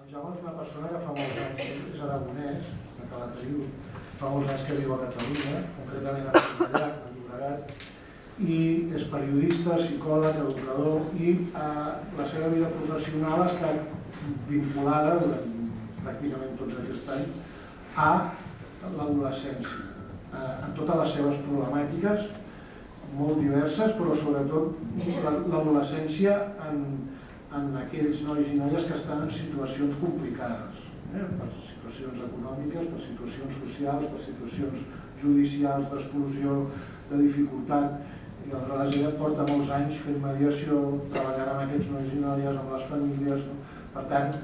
El Jaume és una persona que fa molts anys, és aragonès, de Calataiud, fa molts anys que viu a Catalunya, concretament a Cornellà, a Llobregat, i és periodista, psicòleg, educador, i la seva vida professional ha estat vinculada durant pràcticament tots aquest any a l'adolescència, en totes les seves problemàtiques, molt diverses, però sobretot l'adolescència en aquells nois i noies que estan en situacions complicades, per situacions econòmiques, per situacions socials, per situacions judicials, d'exclusió, de dificultat. I aleshores ella porta molts anys fent mediació, treballant amb aquests nois i noies, amb les famílies. Per tant,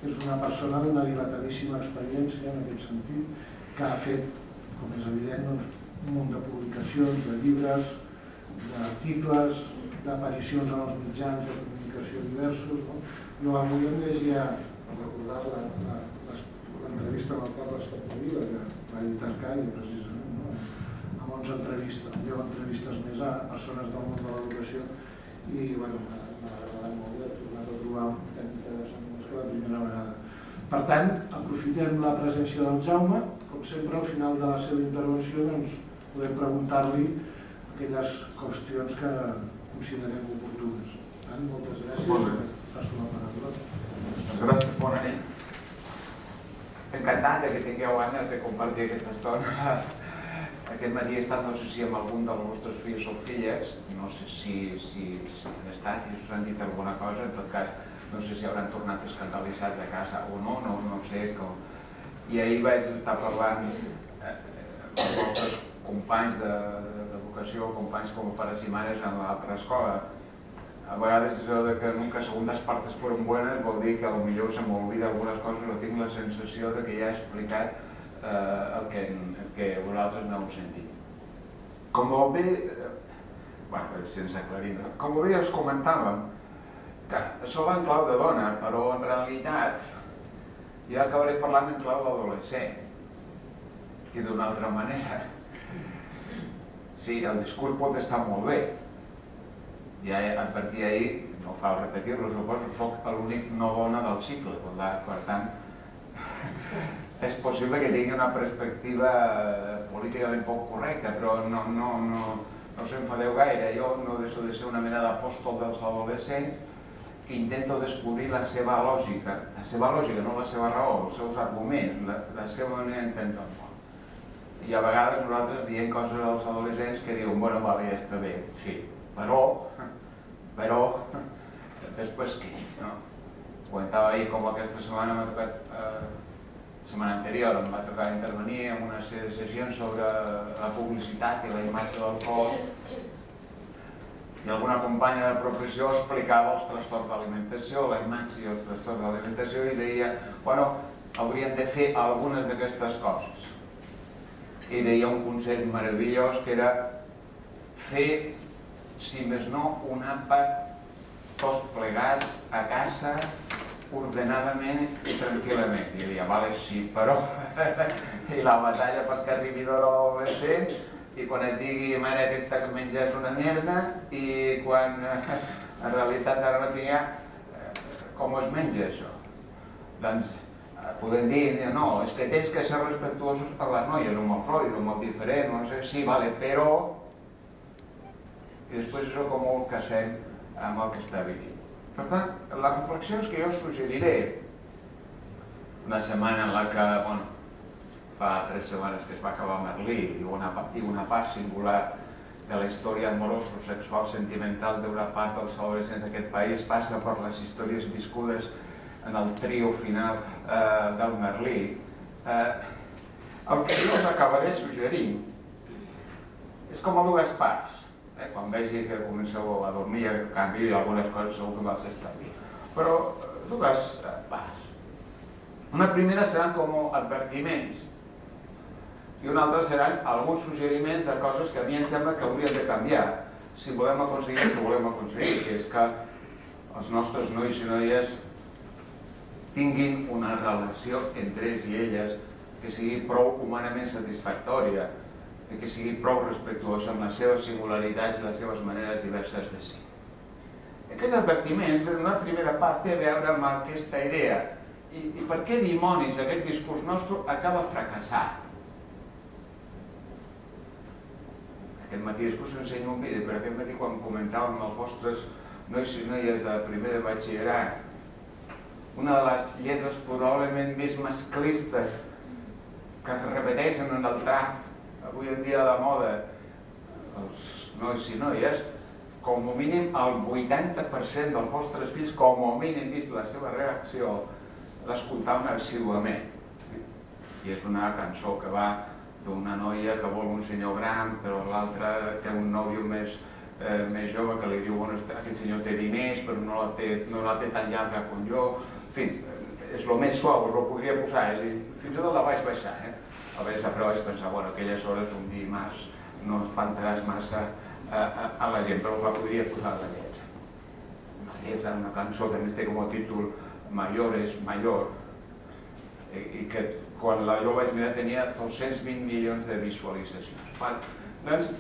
és una persona d'una dilatadíssima experiència en aquest sentit, que ha fet, com és evident, un munt de publicacions, de llibres, d'articles, d'aparicions en els mitjans de comunicació diversos. Jo avui em llegia, per recordar l'entrevista amb el Carles Capdevila, que va editar Arcadi, precisament, amb 11 entrevistes, 10 entrevistes més a persones del món de l'educació, i m'ha agradat molt de tornar a trobar tan interessant més que la primera vegada. Per tant, aprofitem la presència del Jaume. Com sempre, al final de la seva intervenció podem preguntar-li aquelles qüestions que considerem oportunes. Moltes gràcies. Passo la paraula. Gràcies, bona nit. Encantat que tingueu ganes de compartir aquesta estona. Aquest matí he estat, no sé si amb algun dels vostres fills o filles, no sé si han estat, si us han dit alguna cosa, en tot cas, no sé si hauran tornat escandalitzats a casa o no, no sé com. I ahir vaig estar parlant amb els vostres companys d'educació, companys com pares i mares en l'altra escola. A vegades això que nunca segundas partes fueron buenas vol dir que potser se m'olvida algunes coses o tinc la sensació que ja he explicat el que vosaltres no heu sentit. Com bé, sense aclarir, com bé us comentàvem, que això va en clau de dona, però en realitat jo acabaré parlant en clau d'adolescent i d'una altra manera. Sí, el discurs pot estar molt bé. Ja a partir d'ahir, no cal repetir-lo, suposo, soc l'únic no dona del cicle, per tant, és possible que tingui una perspectiva políticament poc correcta, però no s'enfadeu gaire. Jo no deixo de ser una mena d'apòstol dels adolescents que intento descobrir la seva lògica, no la seva raó, els seus arguments, la seva manera d'entendre el món. I a vegades nosaltres diem coses als adolescents que diuen, bueno, vale, ja està bé, sí, però, després què? Comentava ahir com aquesta setmana m'ha tocat, la setmana anterior em va tocar intervenir en una sèrie de sessions sobre la publicitat i la imatge del cos, i alguna companya de professió explicava els trastorns d'alimentació, la imatge i els trastorns d'alimentació, i deia, bueno, haurien de fer algunes d'aquestes coses. I deia un consell meravellós que era fer, si més no, un àpat tots plegats a casa ordenadament i tranquil·lament. I deia, vale, sí, però... I la batalla perquè arribi d'hora a l'adolescent, i quan et digui, mare, aquesta que menja és una merda, i quan en realitat ara no tinc com es menja això. Doncs podem dir, no, és que tens que ser respectuosos per les noies, o molt flois, o molt diferent, no sé, sí, vale, però... I després això com ho casem amb el que està vivint. Per tant, les reflexions que jo suggeriré, una setmana en la que, bueno, fa 3 setmanes que es va acabar Merlí, i una part singular de la història amoroso-sexual sentimental d'una part dels adolescents d'aquest país passa per les històries viscudes en el trio final del Merlí. El que jo us acabaré suggerint és com a dues parts. Quan vegi que comenceu a dormir, a canvi algunes coses segur que me'ls estalvi. Però dues parts. Una primera seran com advertiments i una altra seran alguns suggeriments de coses que a mi em sembla que haurien de canviar si volem aconseguir el que volem aconseguir, que és que els nostres nois i noies tinguin una relació entre ells i elles que sigui prou humanament satisfactòria i que sigui prou respectuosa amb les seves singularitats i les seves maneres diverses de ser. Aquests advertiments, en una primera part, té a veure amb aquesta idea I per què dimonis aquest discurs nostre acaba fracassat? Aquest matí després us ensenyo un vídeo, però aquest matí quan comentàvem els vostres nois i noies de primer de batxillerat, una de les lletres probablement més masclistes que es repeteixen en el trap avui en dia de moda, els nois i noies, com a mínim el 80% dels vostres fills, com a mínim vist la seva reacció, l'escoltaven assíduament. I és una cançó que va d'una noia que vol un senyor gran, però l'altra té un nòvio més jove que li diu aquest senyor té diners però no la té tan llarga com jo. En fi, és el més suau, us ho podria posar, és a dir, fins i tot la vaig baixar. A vegades però vaig pensar, bueno, aquelles hores un dia més no espantaràs massa a la gent, però us la podria posar la lletra. Una lletra, una cançó que a més té com a títol Mayor es Mayor, i que quan jo vaig mirar tenia 220 milions de visualitzacions. Doncs,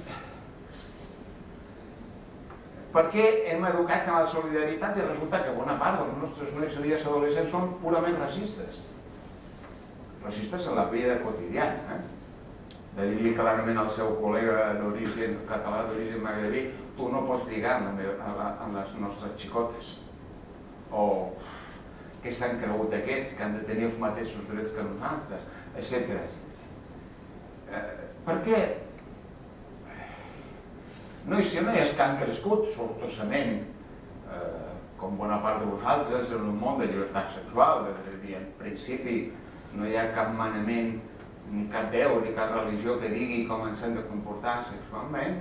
per què hem educat en la solidaritat i resulta que bona part dels nostres nois i noies adolescents són purament racistes? Racistes en la vida quotidiana, de dir-li clarament al seu col·lega d'origen català, d'origen magrebí, tu no pots lligar amb les nostres xicotes. O què s'han cregut aquests, que han de tenir els mateixos drets que nosaltres, etc. Per què nois i noies que han crescut sortosament, com bona part de vosaltres, en un món de llibertat sexual, en principi no hi ha cap manament, ni cap déu, ni cap religió que digui com ens hem de comportar sexualment,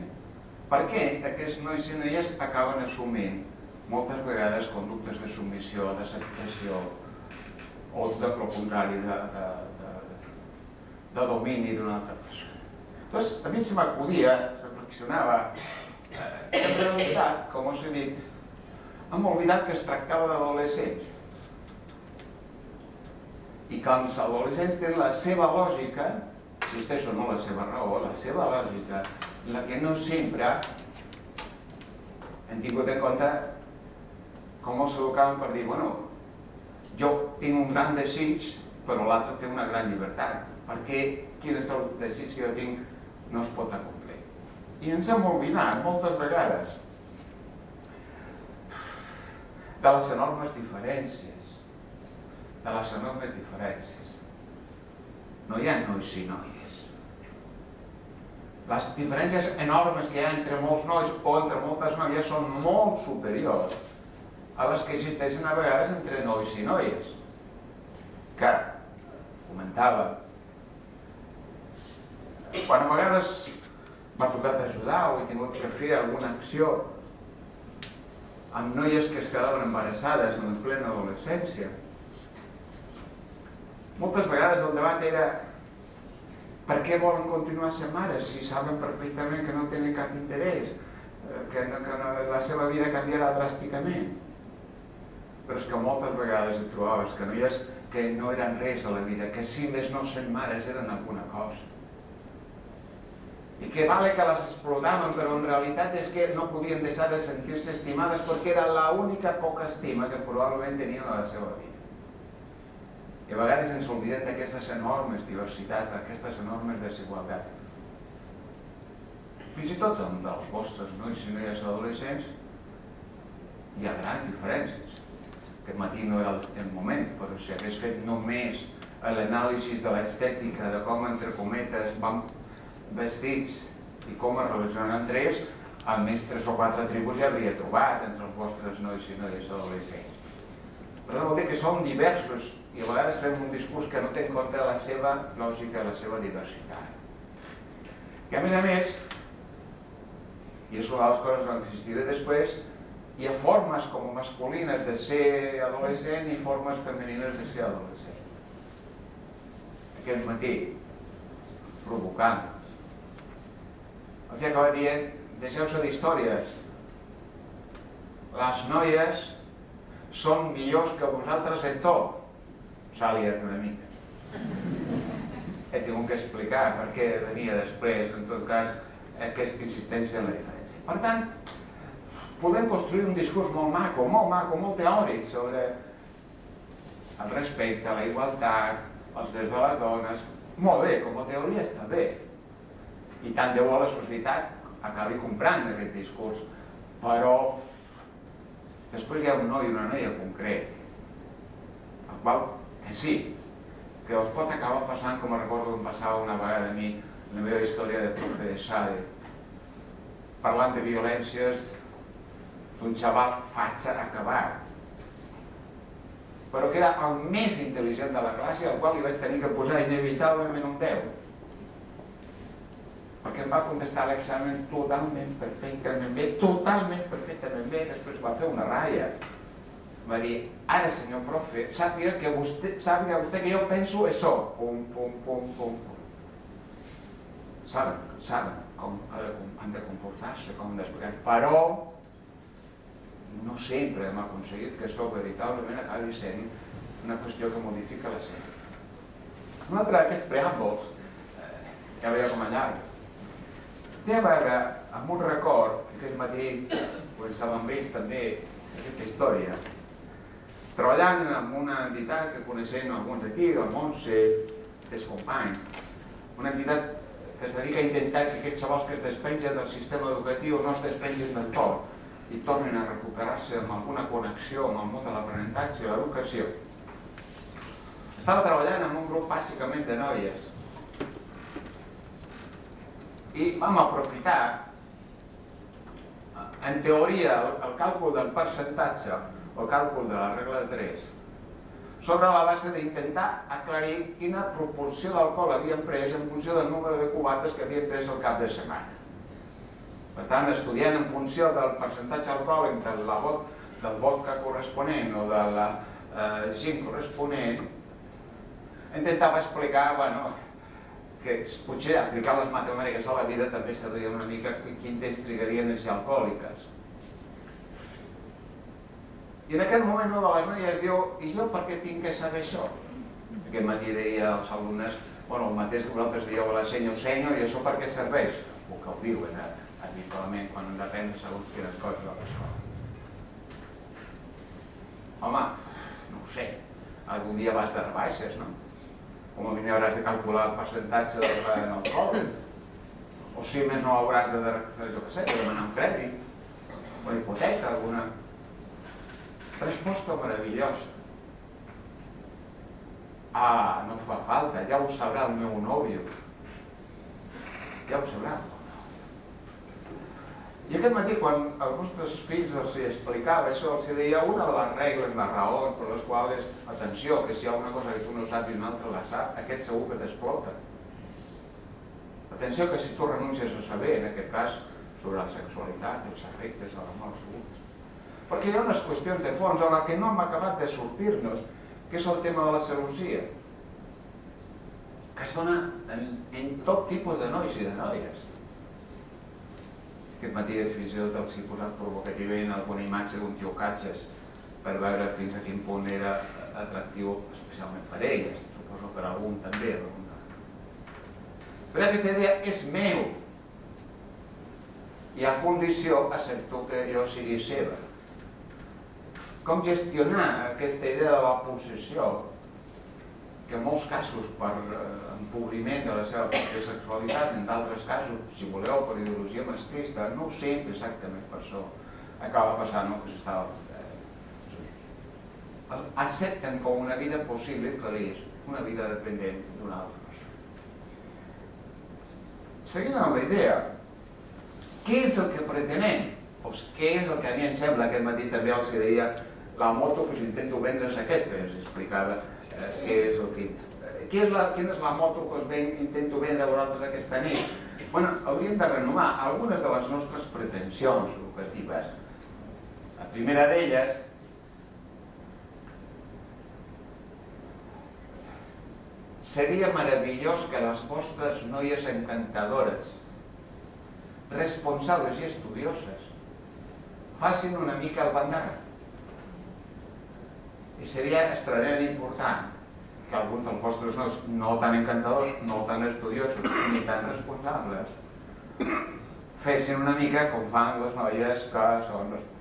per què aquests nois i noies acaben assumint moltes vegades conductes de submissió, de satisfacció o de lo contrari, de domini d'una altra persona? Doncs a mi se m'acudia, reflexionava, en realitat, com us he dit, hem oblidat que es tractava d'adolescents i que els adolescents tenen la seva lògica, insisteixo, no la seva raó, la seva lògica, la que no sempre hem tingut en compte com els educaven per dir, bueno, jo tinc un gran desig, però l'altre té una gran llibertat, perquè quin és el desig que jo tinc no es pot acomplir. I ens hem oblidat moltes vegades de les enormes diferències. De les enormes diferències. No hi ha nois i noies. Les diferències enormes que hi ha entre molts nois o entre moltes noies són molt superiors a les que existeixen a vegades entre nois i noies. Que, comentava, quan a vegades m'ha tocat ajudar o he tingut que fer alguna acció amb noies que es quedaven embarassades en plena adolescència, moltes vegades el debat era per què volen continuar sent mares si saben perfectament que no tenen cap interès, que la seva vida canviarà dràsticament. Però és que moltes vegades et trobaves que noies que no eren res a la vida, que si més no sent mares eren alguna cosa. I que vale que les explotaven, però en realitat és que no podien deixar de sentir-se estimades perquè era l'única poca estima que probablement tenien a la seva vida. I a vegades ens oblidem d'aquestes enormes diversitats, d'aquestes enormes desigualtats. Fins i tot entre els vostres nois i noies adolescents hi ha grans diferències. Aquest matí no era el moment, però si hagués fet només l'anàlisi de l'estètica, de com, entre cometes, van vestits i com es relacionen entre ells, almenys 3 o 4 tribus ja hauria trobat entre els vostres nois i noies adolescents. Per tant, vol dir que som diversos i a vegades fem un discurs que no té en compte la seva lògica, la seva diversitat. I a més, i és una de les coses que existiré després, hi ha formes com masculines de ser adolescent i formes femenines de ser adolescent. Aquest matí, provocant-nos, els he acabat dient, deixeu-se d'històries. Les noies són millors que vosaltres en tot. S'ha liat una mica. He tingut que explicar per què venia després, en tot cas, aquesta insistència en la diferència. Per tant, podem construir un discurs molt maco, molt teòric sobre el respecte, la igualtat, els drets de les dones. Molt bé, com a teoria està bé. I tant de bo la societat acabi comprant aquest discurs. Però després hi ha un noi i una noia concret, el qual, que sí, que us pot acabar passant, com recordo que em passava una vegada a mi, la meva història de profe de SADE, parlant de violències d'un xaval fatxa acabat, però que era el més intel·ligent de la classe, al qual li vaig tenir que posar inevitablement un 10. Perquè em va contestar l'examen totalment perfectament bé, després va fer una ratlla. Va dir, ara senyor profe, sàpiga vostè que jo penso això, pum, pum, pum, pum. Saben com han de comportar-se, com han d'explicar, però no sempre hem aconseguit que això veritablement acabi sent una qüestió que modifica la seva. Un altre d'aquests preàmbuls, ja veia com a llarg, té a veure amb un record que aquest matí començàvem vist també aquesta història, treballant en una entitat que coneixem alguns d'aquí, el Montse, aquest company, una entitat que es dedica a intentar que aquests xavals que es despengen del sistema educatiu no es despengen del tot i tornin a recuperar-se amb alguna connexió amb el món de l'aprenentatge i l'educació. Estava treballant amb un grup bàsicament de noies i vam aprofitar, en teoria, el càlcul del percentatge o el càlcul de la regla de 3 sobre la base d'intentar aclarir quina proporció d'alcohol havien pres en funció del número de cubates que havien pres al cap de setmana. Per tant, estudiant en funció del percentatge alcohòlic del vodka corresponent o de la gin corresponent, intentava explicar, que potser aplicar les matemàtiques a la vida també sabria una mica quin temps trigarien a ser alcohòliques. I en aquell moment una de les noies diu, i jo per què tinc que saber això? Aquest matí deia als alumnes, el mateix que vosaltres dieu a la senyo, i això per què serveix? O que ho diuen habitualment quan han d'aprendre segons quines coses a l'escola. Home, no ho sé, algun dia vas de rebaixes, no? Com a mínim hauràs de calcular el percentatge en alcohol. O si més no hauràs de demanar un crèdit, una hipoteca, alguna... Resposta meravellosa. No fa falta, ja ho sabrà el meu nòvio. Ja ho sabrà. I aquest matí, quan als vostres fills els explicava això, els deia una de les regles, les raons per les quals, atenció, que si hi ha una cosa que tu no saps i una altra la sap, aquest segur que t'explota. Atenció que si tu renuncies a saber, en aquest cas, sobre la sexualitat, els efectes de l'amor segurs. Perquè hi ha unes qüestions de fons en què no hem acabat de sortir-nos, que és el tema de la gelosia, que es dona en tot tipus de nois i de noies. Aquest matí fins i tot els he posat provocativament alguna imatge d'un tio catxes per veure fins a quin punt era atractiu, especialment per elles, suposo per algun també. Però aquesta idea és meu i a condició accepto que jo sigui seva. Com gestionar aquesta idea de la possessió, que en molts casos per empobriment de la seva pròpia sexualitat, en d'altres casos, si voleu, per ideologia masclista, no sempre exactament per això acaba passant el que s'estava... Accepten com una vida possible i feliç, una vida dependent d'una altra persona. Seguint amb la idea, què és el que pretenem? Què és el que a mi em sembla, aquest matí també els deia, la moto que us intento vendre és aquesta, us explicava què és el que... Quina és la moto que us intento vendre a vosaltres aquesta nit? Bueno, hauríem de renovar algunes de les nostres pretensions educatives. La primera d'elles seria meravellós que les vostres noies encantadores, responsables i estudioses, facin una mica el bandarra. I seria extraordinàriament important que alguns dels vostres nois, no tan encantadors, no tan estudiosos, ni tan responsables, fessin una mica com fan les noies que són responsables.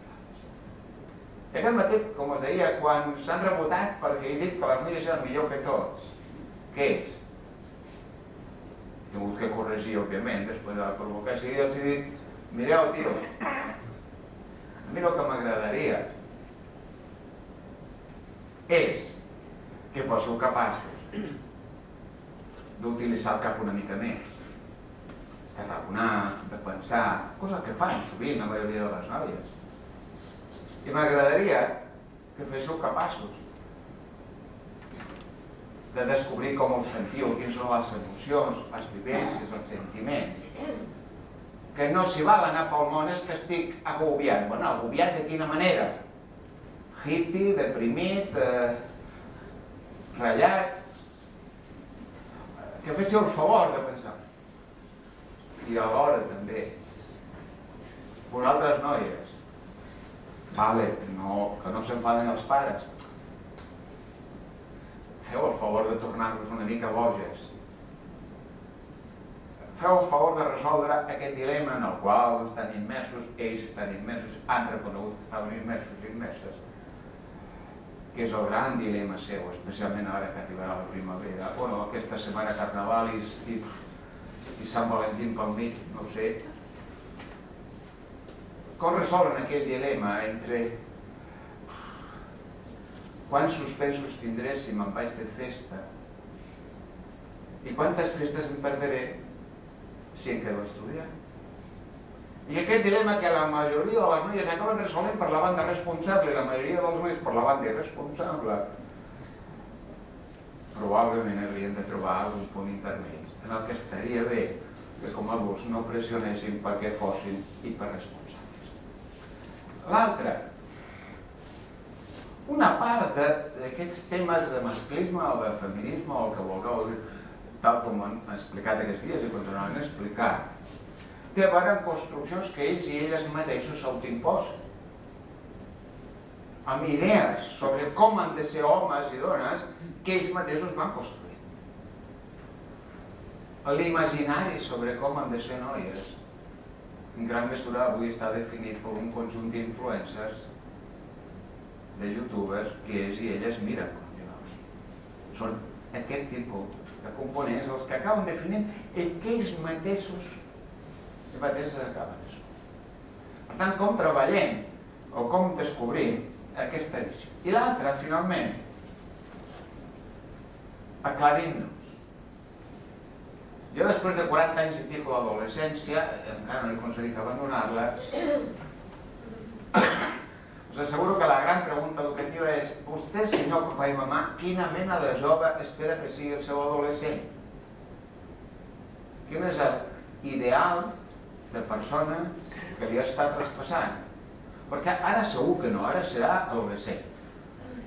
I aquest matí, com us deia, quan s'han rebotat perquè he dit que les noies eren millor que tots, què és? He tingut que corregir, òbviament, després de la provocació, i els he dit, mireu, tios, a mi el que m'agradaria és que fóssiu capaços d'utilitzar el cap una mica més, de raonar, de pensar, cosa que fan sovint la majoria de les noies. I m'agradaria que féssiu capaços de descobrir com us sentiu, quines són les emocions, les vivències, els sentiments. Que no s'hi val anar pel món és que estic agobiat. Bueno, agobiat de quina manera? Hippie, deprimit, ratllat. Que féssiu el favor de pensar. I alhora també, vosaltres noies, vale, que no s'enfaden els pares, feu el favor de tornar-vos una mica boges. Feu el favor de resoldre aquest dilema en el qual estan immersos, ells estan immersos, han reconegut que estaven immersos i immerses, que és el gran dilema seu, especialment ara que arribarà la primavera. Bueno, aquesta setmana Carnaval i Sant Valentín pel mig, no ho sé. Com resolen aquell dilema entre quants suspensos tindré si me'n vaig de festa i quantes festes em perdré si em quedo estudiant? I aquest dilema que la majoria de les noies acaben resolent per la banda responsable i la majoria dels nois per la banda irresponsable, probablement hauríem de trobar algun punt intermedi en el que estaria bé que com a adults no pressionessin perquè fossin hiperresponsables. L'altre, una part d'aquests temes de masclisme o de feminisme o el que vulgueu, tal com han explicat aquests dies i continuaran explicant, té a veure amb construccions que ells i elles mateixos s'autoimposen, amb idees sobre com han de ser homes i dones que ells mateixos van construir. L'imaginari sobre com han de ser noies, en gran mesura avui està definit per un conjunt d'influencers, de youtubers, que ells i elles miren contínuament. Són aquest tipus de components els que acaben definint el que ells mateixos acaben això. Per tant, com treballem o com descobrim aquesta visió. I l'altra, finalment, aclarim-nos. Jo, després de 40 anys i pico d'adolescència, encara no he aconseguit abandonar-la, us asseguro que la gran pregunta educativa és: vostè, senyor papa i mamà, quina mena de jove espera que sigui el seu adolescent? Quin és l'ideal de persona que li està traspassant? Perquè ara segur que no, ara serà adolescent.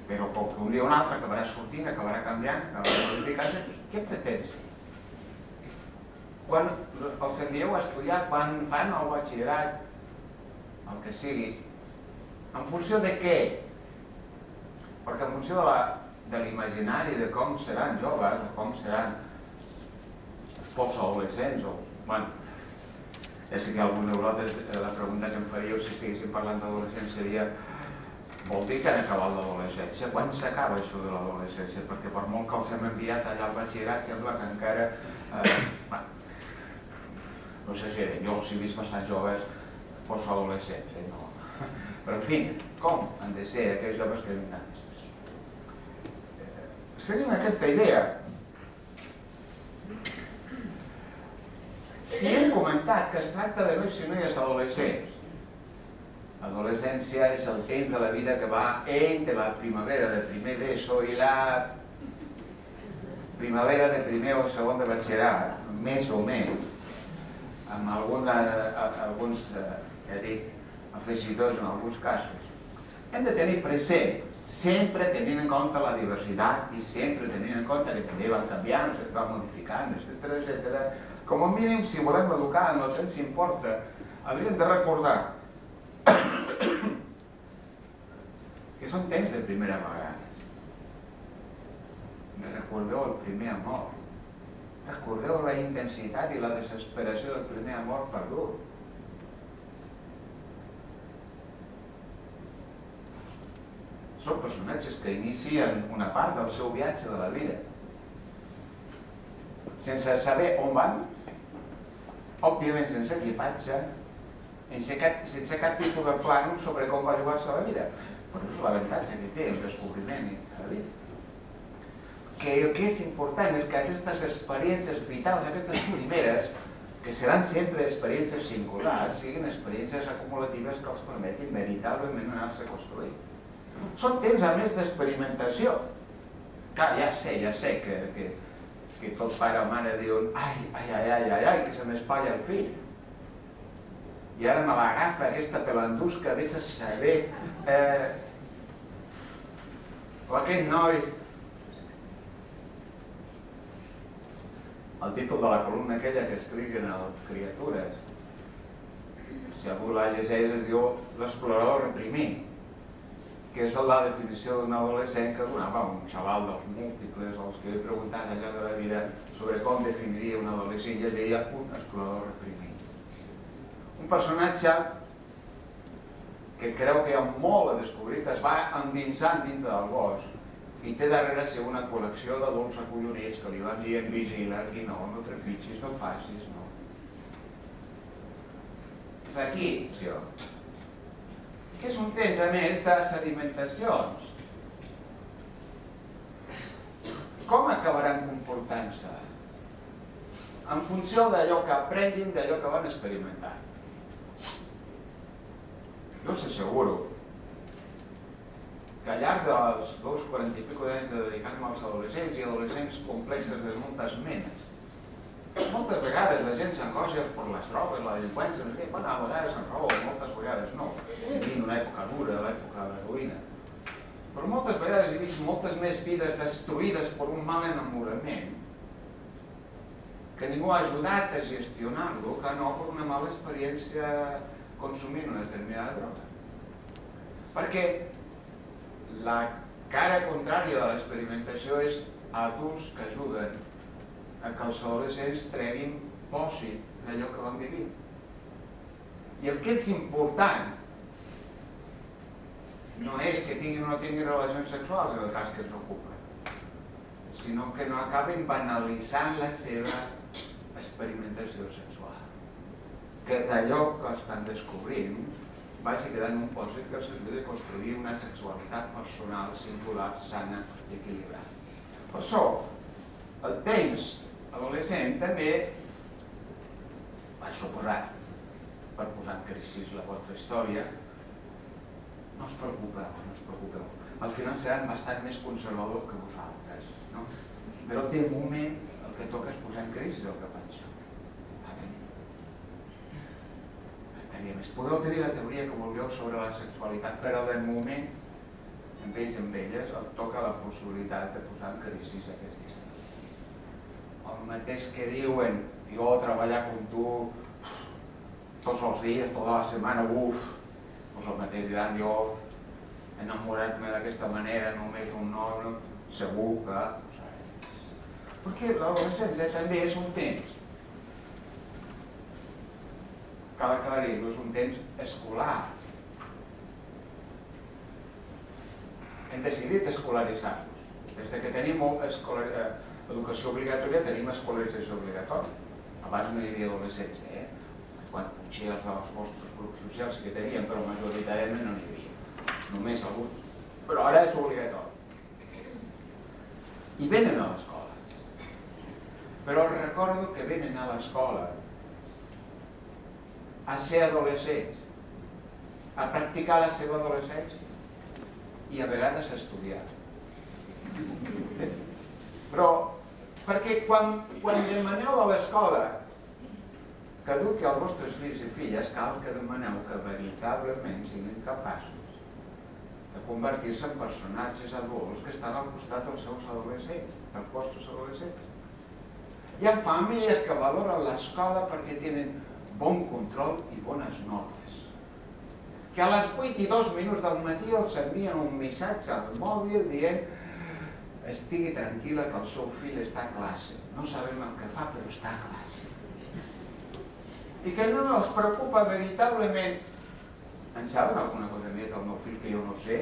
Però com que un dia o un altre acabarà sortint, acabarà canviant, acabarà modificant-se, què pretens? Quan els envieu a estudiar, quan fan el batxillerat, el que sigui, en funció de què? Perquè en funció de l'imaginari de com seran joves o com seran postadolescents o... Bueno, ja sé que alguns de vosaltres la pregunta que em faríeu si estiguéssim parlant d'adolescents seria: vol dir que han acabat l'adolescència? Quan s'acaba això de l'adolescència? Perquè per molt que els hem enviat allà al batxillerat sembla que encara... no exagerem, jo els he vist bastant joves postadolescents, no. Però en fi, com han de ser aquells joves que vindran després? Seguim aquesta idea. Si hem comentat que es tracta de nois i noies adolescents, l'adolescència és el temps de la vida que va entre la primavera de primer d'ESO i la primavera de primer o segon de batxillerat, més o menys, amb alguns, ja dic, afegitors en alguns casos. Hem de tenir present, sempre tenint en compte la diversitat i sempre tenint en compte que també van canviant, es van modificant, etc. Com a mínim, si volem educar en el que ens importa, hauríem de recordar que són temps de primera vegada. Recordeu el primer amor. Recordeu la intensitat i la desesperació del primer amor perdut. són personatges que inicien una part del seu viatge de la vida sense saber on van, òbviament sense equipatge, sense cap tipus de plànol sobre com va jugar-se la vida. Però és l'avantatge que té el descobriment de la vida. Que el que és important és que aquestes experiències vitals, aquestes primeres, que seran sempre experiències singulars, siguin experiències acumulatives que els permetin veritablement anar-se construint. Són temps, a més, d'experimentació. Clar, ja sé que tot pare o mare diuen ai, que se m'espatlla el fill. I ara me l'agafa aquesta pelandusca, vés a saber o aquest noi. El títol de la columna aquella que escriguen els Criatures, si algú la llegeix, es diu L'explorador reprimit, que és la definició d'un adolescent que donava un xaval dels múltiples als que he preguntat al llarg de la vida sobre com definiria un adolescent, i ell deia un explorador reprimit. Un personatge que creu que hi ha molt a descobrir, que es va endinsant dintre del bosc i té darrere seu una col·lecció d'adults acollonits que li van dient vigila, aquí no trepitgis, no facis, no. És aquí, sí. Que és un temps, a més, de sedimentacions. Com acabaran comportant-se? En funció d'allò que aprenguin, d'allò que van experimentant. Jo us asseguro que al llarg dels 40 i escaig d'anys de dedicar-me als adolescents i adolescents complexes de moltes menes, moltes vegades la gent s'angoixa per les drogues, la delinqüència, no sé què, bueno, a vegades en raó, moltes vegades no. Vivim una època dura, l'època de l'heroïna. Però moltes vegades he vist moltes més vides destruïdes per un mal enamorament que ningú ha ajudat a gestionar-lo que no per una mala experiència consumint una determinada droga. Perquè la cara contrària de l'experimentació és adults que ajuden a que els adolescents treguin pòsit d'allò que van vivint. I el que és important no és que tinguin o no tinguin relacions sexuals, en el cas que ens ocupa, sinó que no acaben banalitzant la seva experimentació sexual. Que d'allò que estan descobrint vagi quedant un pòsit que els ajudi a construir una sexualitat personal, singular, sana i equilibrada. Per això, el temps adolescent també va suposar, per posar en crisi la vostra història, no us preocupeu. Al final seran bastant més conservadors que vosaltres, no? Però de moment el que toca és posar en crisi el que penseu. Podeu tenir la teoria que vulgueu sobre la sexualitat, però de moment, amb ells i amb elles, el toca la possibilitat de posar en crisi aquesta història. El mateix que diuen, jo treballar com tu tots els dies, tota la setmana, doncs el mateix diran, jo enamorar-me d'aquesta manera, només un noi, segur que... Perquè l'adolescència també és un temps. Cal aclarir-lo, és un temps escolar. Hem decidit escolaritzar-los. Des que tenim educació obligatòria, tenim escolarització obligatòria. Abans no hi havia adolescència, Quan potser els dels vostres grups socials que teníem, però majoritàriament no n'hi havia. Només alguns. Però ara és obligatori. I venen a l'escola. Però recordo que venen a l'escola a ser adolescents, a practicar la seva adolescència i a vegades a estudiar. Però, perquè quan demaneu a l'escola que eduqui els vostres fills i filles, cal que demaneu que veritablement siguin capaços de convertir-se en personatges adults que estan al costat dels seus adolescents, dels vostres adolescents. Hi ha famílies que valoren l'escola perquè tenen bon control i bones notes. Que a les 8:02 del matí els envien un missatge al mòbil dient estigui tranquil·la que el seu fill està a classe. No sabem el que fa, però està a classe. I que no els preocupa veritablement. En saben alguna cosa més del meu fill que jo no sé?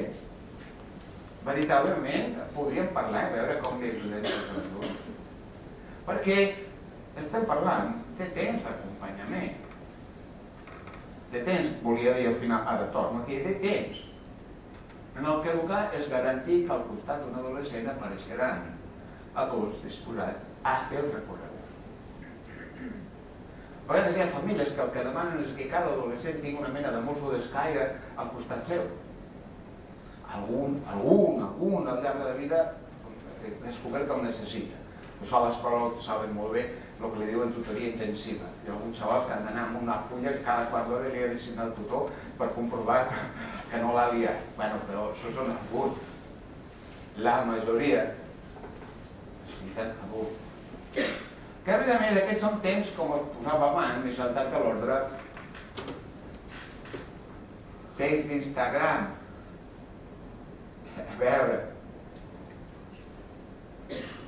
veritablement podríem parlar i veure com li ajudem tots els grups. Perquè estem parlant de temps d'acompanyament. De temps, volia dir al final, ara torno aquí, de temps. En el que educar és garantir que al costat d'un adolescent apareixeran adults disposats a fer el recorregut. A vegades hi ha famílies que el que demanen és que cada adolescent tingui una mena de mosso d'escaire al costat seu. Algun al llarg de la vida he descobert que el necessita. Això a l'escola ho saben molt bé, el que li diuen tutoria intensiva. Hi ha alguns xavals que han d'anar amb una fulla que cada quart d'hora li ha de signar el tutor per comprovar que no l'ha liat. Bueno, però això són alguns. La majoria necessiten adults. Que a més aquests són temps, com es posava abans, m'he saltat a l'ordre, temps d'Instagram. A veure,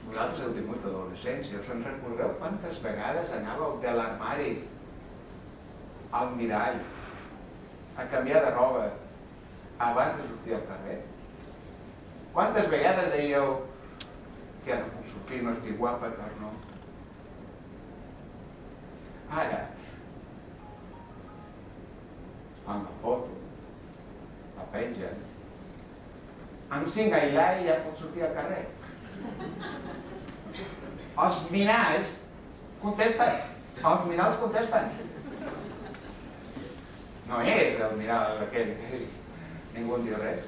vosaltres heu tingut adolescència, us en recordeu quantes vegades anàveu de l'armari al mirall a canviar de roba abans de sortir al carrer? Quantes vegades dèieu que no puc sortir, no estic guapa, torno? Ara, es fan la foto, la pengen, amb 5 highlights ja pot sortir al carrer. Els miralls contesten. No és el mirall aquell, ningú en diu res.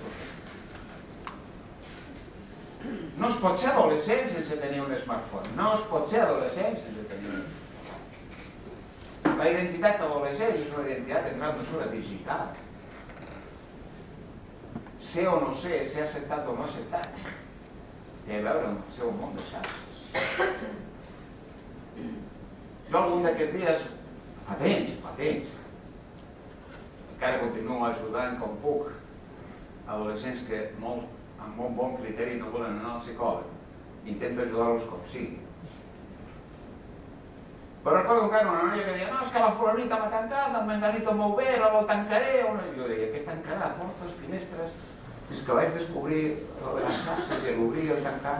No es pot ser adolescent sense tenir un smartphone. No es pot ser adolescent sense tenir un smartphone. La identitat adolescent és una identitat en gran mesura digital. Ser o no ser acceptat o no acceptat, té a veure amb el seu món de xarxes. Jo algun d'aquests dies, fa temps, encara continuo ajudant com puc adolescents que amb molt bon criteri no volen anar al psicòleg. Intento ajudar-los com sigui. Però recordo encara una noia que deia no, és que la fulanita m'ha tancat, el menganito m'ho ve, ara el tancaré. Jo deia, què tancarà? Portes, finestres... Fins que vaig descobrir les xarxes i l'obrir i el tancar.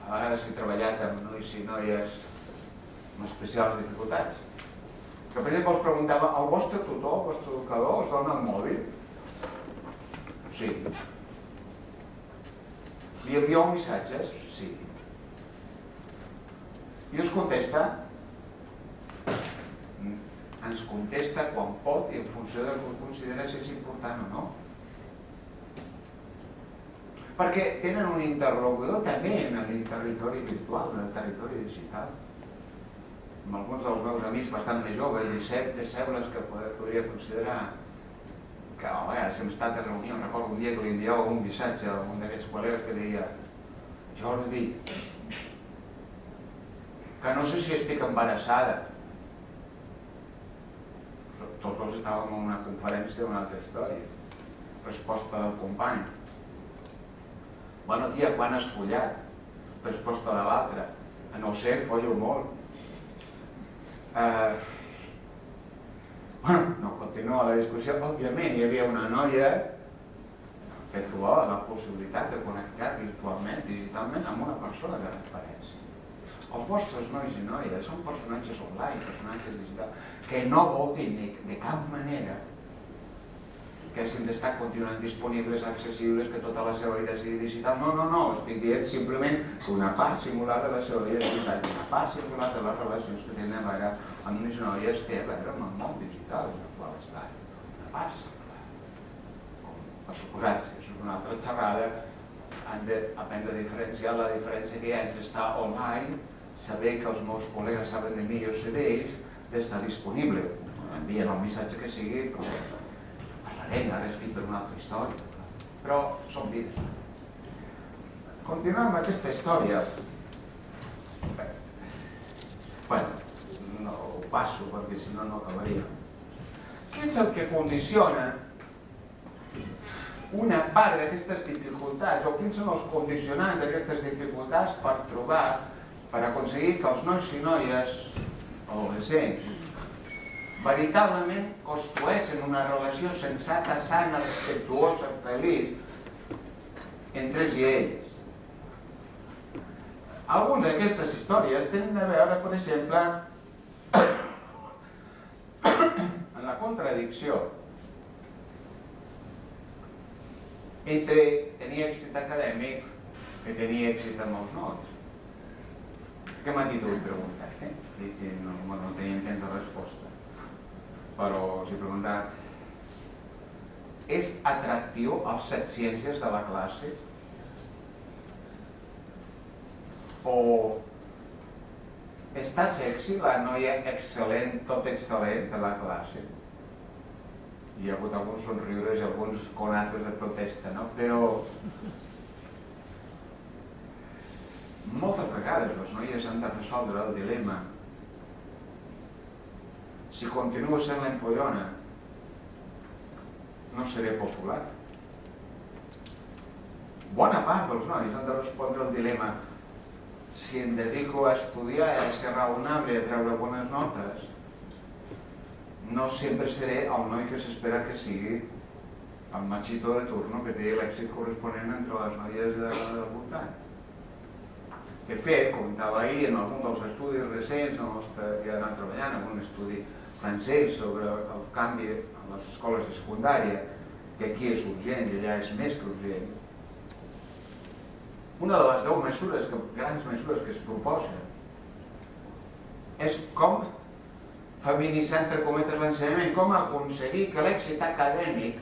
A vegades he treballat amb nois i noies amb especials dificultats. Que per exemple els preguntava, el vostre tutor, el vostre educador, us dona el mòbil? Sí. Li envieu missatges? Sí. I us contesta? Ens contesta quan pot i en funció del que considera si és important o no. Perquè tenen un interlocutor també en el territori virtual, en el territori digital. Amb alguns dels meus amics bastant més joves, deixebles que podria considerar que a vegades hem estat a reunió, recordo un dia que li enviava un missatge a un d'aquests col·legues que deia Jordi, que no sé si estic embarassada. Tots dos estàvem en una conferència d'una altra història. Resposta del company. Bueno, tia, quan has follat? Resposta de l'altre. No ho sé, follo molt. Bueno, no continua la discussió. Òbviament, hi havia una noia que trobava la possibilitat de connectar virtualment, digitalment, amb una persona de referència. Els vostres nois i noies són personatges online, personatges digitals, que no vol dir de cap manera que hagin d'estar continuant disponibles, accessibles, que tota la seva vida sigui digital. No, estic dient simplement que una part singular de la seva vida digital, una part singular de les relacions que tenen a veure amb nois i noies té a veure amb el món digital en el qual estan. Una part singular. Per suposat, si és una altra xerrada, han d'aprendre a diferenciar la diferència que hi ha entre estar online, saber que els meus col·legues saben de mi i jo sé d'ells, d'estar disponible. Envien el missatge que sigui, però parlarem, ara estic per una altra història. Però són vides. Continuem amb aquesta història. Bueno, no ho passo perquè si no, no acabaria. Què és el que condiciona una part d'aquestes dificultats, o quins són els condicionants d'aquestes dificultats per aconseguir que els nois i noies adolescents veritablement construeixen una relació sensata, sana, respectuosa, feliç entre ells i elles. Algunes d'aquestes històries tenen a veure, per exemple, en la contradicció entre tenir èxit acadèmic i tenir èxit amb els nois. Què m'ha dit he preguntat, no tenia entès la resposta, però els he preguntat: és atractiu als 7 ciències de la classe? O està sexy la noia excel·lent, tot excel·lent de la classe? Hi ha hagut alguns somriures i alguns conatos de protesta, no? Però moltes vegades les noies han de resoldre el dilema: si continuo sent l'empollona, no seré popular. Bona part dels nois han de respondre el dilema: si em dedico a estudiar, a ser raonable, a treure bones notes, no sempre seré el noi que s'espera que sigui el machito de turno que té l'èxit corresponent entre les noies del voltant. De fet, comentava ahir en algun dels estudis recents en els que ja anat treballant, en un estudi francès sobre el canvi a les escoles de secundària, que aquí és urgent i allà és més que urgent. Una de les 10 mesures, grans mesures que es proposa és com feminitzar, entre cometes, l'ensenyament, com aconseguir que l'èxit acadèmic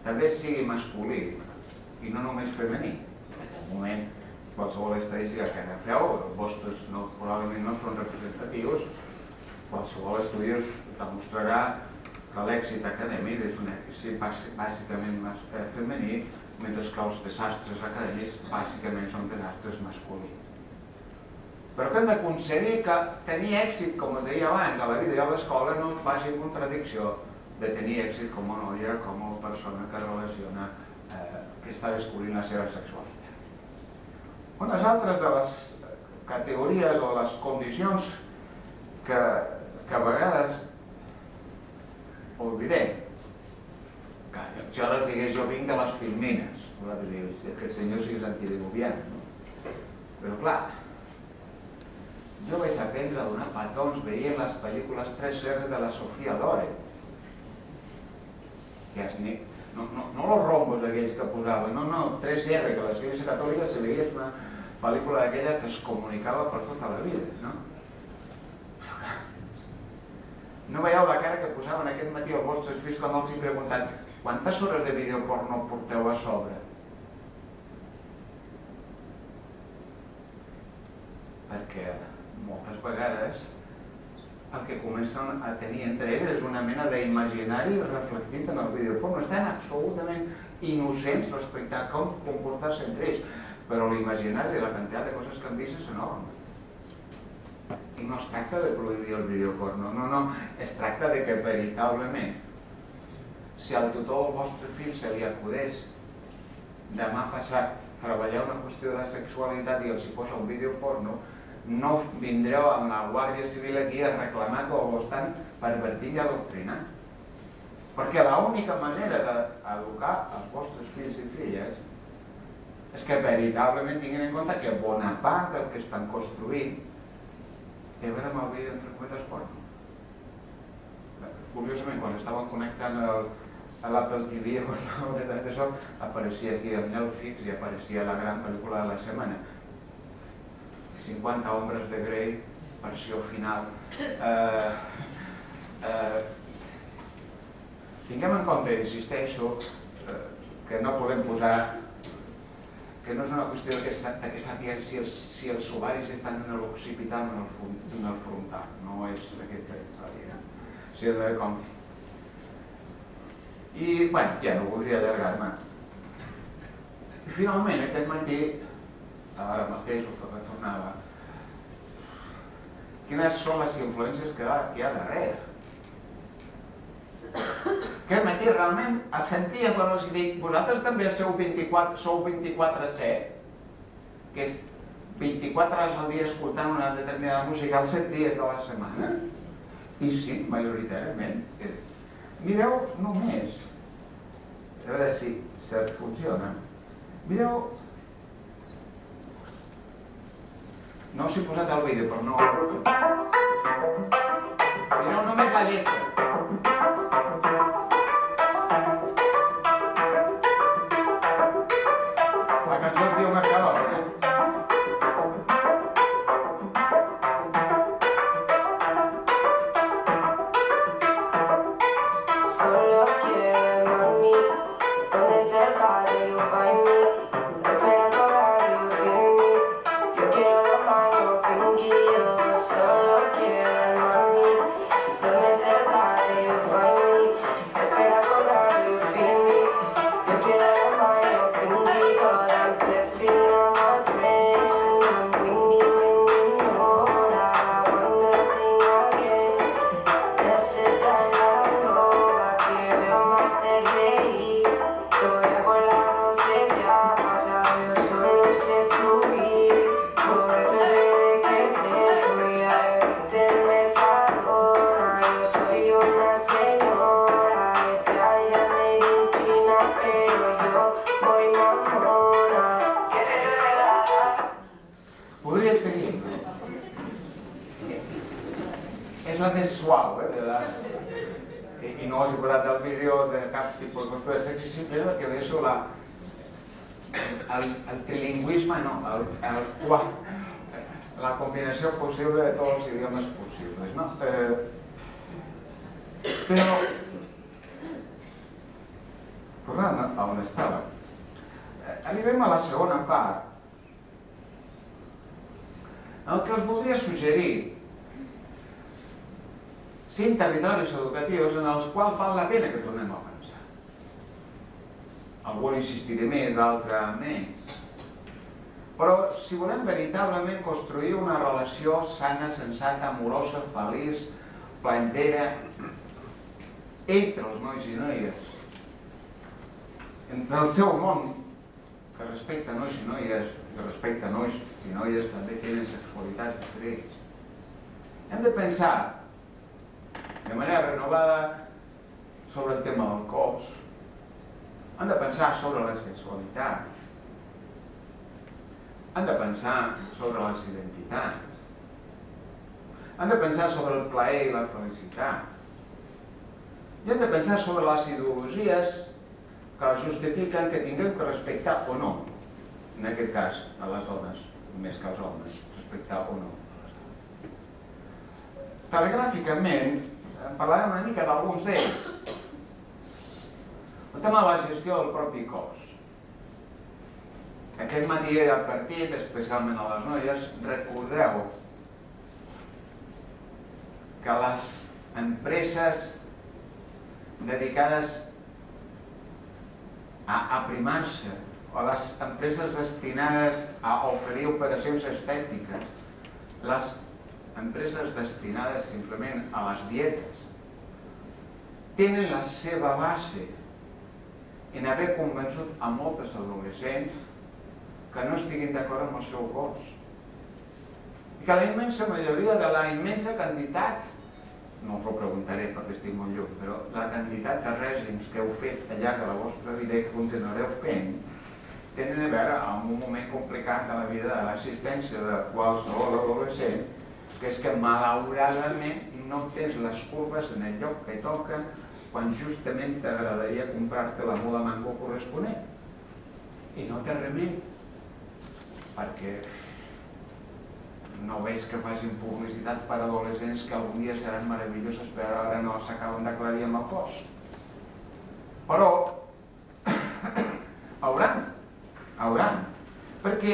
també sigui masculí i no només femení. En un moment, qualsevol estadística que agafeu, els vostres probablement no són representatius, qualsevol estudi us demostrarà que l'èxit acadèmic és un èxit bàsicament femení, mentre que els desastres acadèmics bàsicament són desastres masculins. Però que hem d'aconseguir que tenir èxit, com es deia abans, a la vida i a l'escola no es vagi en contradicció de tenir èxit com a noia, com a persona que relaciona, que està descobrint la seva sexualitat. Unes altres de les categories o les condicions que a vegades oblidem, que jo les digués, jo vinc de les filmines, vosaltres dius, que el senyor siguis antidiluvià, però clar, jo vaig aprendre a donar petons veient les pel·lícules 3R de la Sofia Loren. No els rombos aquells que posaven, no, 3R, que l'Església Catòlica se veia una pel·lícula d'aquella que es comunicava per tota la vida, no? No veieu la cara que posaven aquest matí els vostres fills quan els he preguntat quantes hores de vídeo porno porteu a sobre? Perquè moltes vegades el que comencen a tenir entre ells és una mena d'imaginari reflectit en el vídeo porno. Estan absolutament innocents respecte a com comportar-se entre ells, però l'imaginari de la quantitat de coses que han vist és enorme. I no es tracta de prohibir el vídeo porno, no, es tracta de que veritablement, si al tutor del vostre fill se li acudeix demà passat treballar una qüestió de la sexualitat i els hi posa un vídeo porno, no vindreu amb la Guàrdia Civil aquí a reclamar que ho estan pervertint i adoctrinant. Perquè l'única manera d'educar els vostres fills i filles és que veritablement tinguin en compte que bona part del que estan construint té a veure amb el vídeo entre cometes porno. Curiosament, quan estaven connectant a l'Apple TV, quan estàvem de tant d'això, apareixia aquí el Netflix i apareixia la gran pel·lícula de la setmana. 50 ombres de Grey, versió final. Tinguem en compte, insisteixo, que no podem posar, que no és una qüestió de que sàpiguen si els ovaris estan en l'occipital o en el frontal, no és aquesta història, sinó de com. I, bueno, ja no voldria allargar-me. I finalment, aquest matí, ara mateix ho retornava, quines són les influències que hi ha darrere. Aquest matí realment es sentia quan els dic, vosaltres també sou 24/7, que és 24 hores al dia escoltant una determinada música els 7 dies de la setmana, I sí, majoritàriament. Mireu només, a veure si funciona. Mireu, no us he posat el vídeo, però no... Mireu només la lletra. La cançó es diu Mercadona, Solo quiero money. ¿Dónde está el calle? You find me. Espera cobrar, you feel me. Yo quiero la mano, pinky. Yo solo quiero money. ¿Dónde está el calle? You find me. Espera cobrar, you feel me. Yo quiero la mano, pinky. Cause I'm flexing on my dreams. I'm winning and you know that I want nothing again. That's the time that I go. Que veo más reír. Todavía por la noche ya ha pasado, yo solo sé fluir. Por eso se ve que te fui a verte en Mercadona. Yo soy una señora, vete allá en China, pero yo voy mamona. ¿Quieres regalar? Podria seguir. És la més suau, de les... I no us he posat el vídeo de cap tipus de qüestió de sexy, simplement perquè deixo el trilingüisme, no, la combinació possible de tots els idiomes possibles, no? Però, tornant a on estava, arribem a la segona part, en el que us voldria suggerir 5 territoris educatius en els quals val la pena que tornem a pensar. Algú insistiré més, d'altre menys. Però si volem veritablement construir una relació sana, sensata, amorosa, feliç, plantera, entre els nois i noies, entre el seu món, que respecta nois i noies, que respecta nois i noies que també tenen sexualitats diferents, hem de pensar de manera renovada sobre el tema del cos, han de pensar sobre la sexualitat, han de pensar sobre les identitats, han de pensar sobre el plaer i la felicitat, i han de pensar sobre les ideologies que justifiquen que tinguem que respectar o no, en aquest cas, a les dones, més que als homes, respectar o no a les dones. Telegràficament, parlarem una mica d'alguns d'ells. El tema de la gestió del propi cos. Aquest matí he advertit, especialment a les noies, recordeu que les empreses dedicades a aprimar-se o les empreses destinades a oferir operacions estètiques, les empreses destinades simplement a les dietes, tenen la seva base en haver convençut a moltes adolescents que no estiguin d'acord amb el seu cos. I que la immensa majoria de la immensa quantitat, no us ho preguntaré perquè estic molt lluny, però la quantitat de règims que heu fet al llarg de la vostra vida i que continuareu fent, tenen a veure amb un moment complicat de la vida de l'assistència de qualsevol adolescent, que és que malauradament no tens les curves en el lloc que toca quan justament t'agradaria comprar-te la moda mango corresponent. I no té remei, perquè no veig que facin publicitat per a adolescents que algun dia seran meravelloses però ara no s'acaben d'aclarir amb el cos. Però hauran, perquè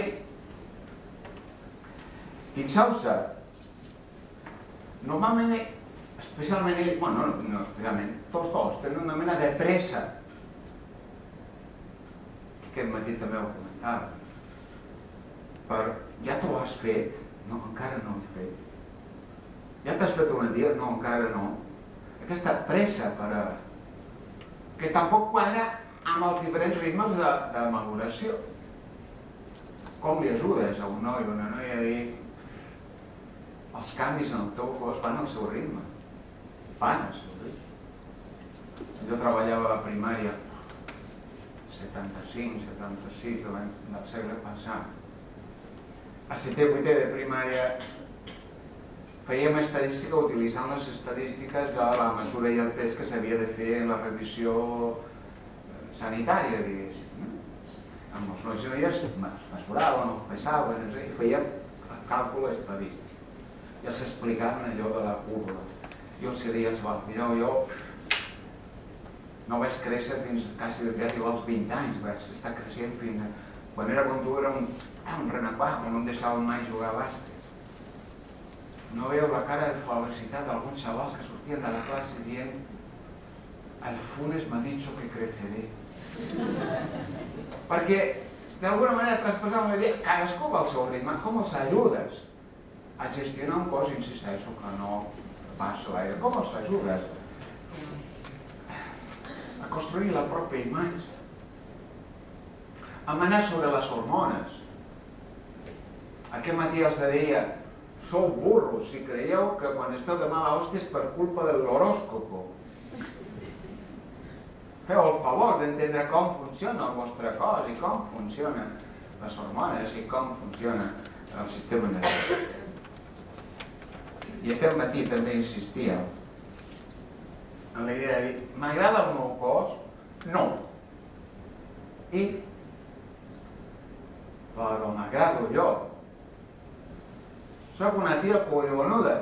fixeu-se, normalment, especialment ell, bueno, no especialment, tots dos tenen una mena de pressa. Aquest matí també ho comentava. Per, ja t'ho has fet? No, encara no ho he fet. Ja t'has fet una tia? No, encara no. Aquesta pressa per a... que tampoc quadra amb els diferents ritmes de maduració. Com li ajudes a un noi o una noia a dir els canvis en el teu cos van al seu ritme. panes. Jo treballava a la primària 75, 76 del segle passat. A 7è, 8è de primària fèiem estadística utilitzant les estadístiques de la mesura i el pes que s'havia de fer en la revisió sanitària, diguéssim. Amb els nois i noies mesuraven, els pesaven, i fèiem càlcul estadístic. I els explicaven allò de la curva. Jo els deia, mireu, jo no vaig créixer fins quasi als 20 anys, vaig estar creixent fins a... Quan era com tu era un renacuajo, no em deixaven mai jugar a bàsquet. No veieu la cara de felicitat d'alguns xavals que sortien de la classe dient el Funes m'ha dicho que creceré. Perquè d'alguna manera traspassaven la idea, cadascú va al seu ritme, com els ajudes a gestionar un cos, insisteixo, que no passa gaire, com els ajudes a construir la pròpia imatge, a manar sobre les hormones. Aquest matí els deia, sou burros si creieu que quan esteu de mala hòstia és per culpa de l'horòscopo. Feu el favor d'entendre com funciona el vostre cos i com funcionen les hormones i com funciona el sistema nerviós. I aquest matí també insistia en la idea de dir, m'agrada el meu cos? No. Però m'agrado jo. Soc una tia collonuda.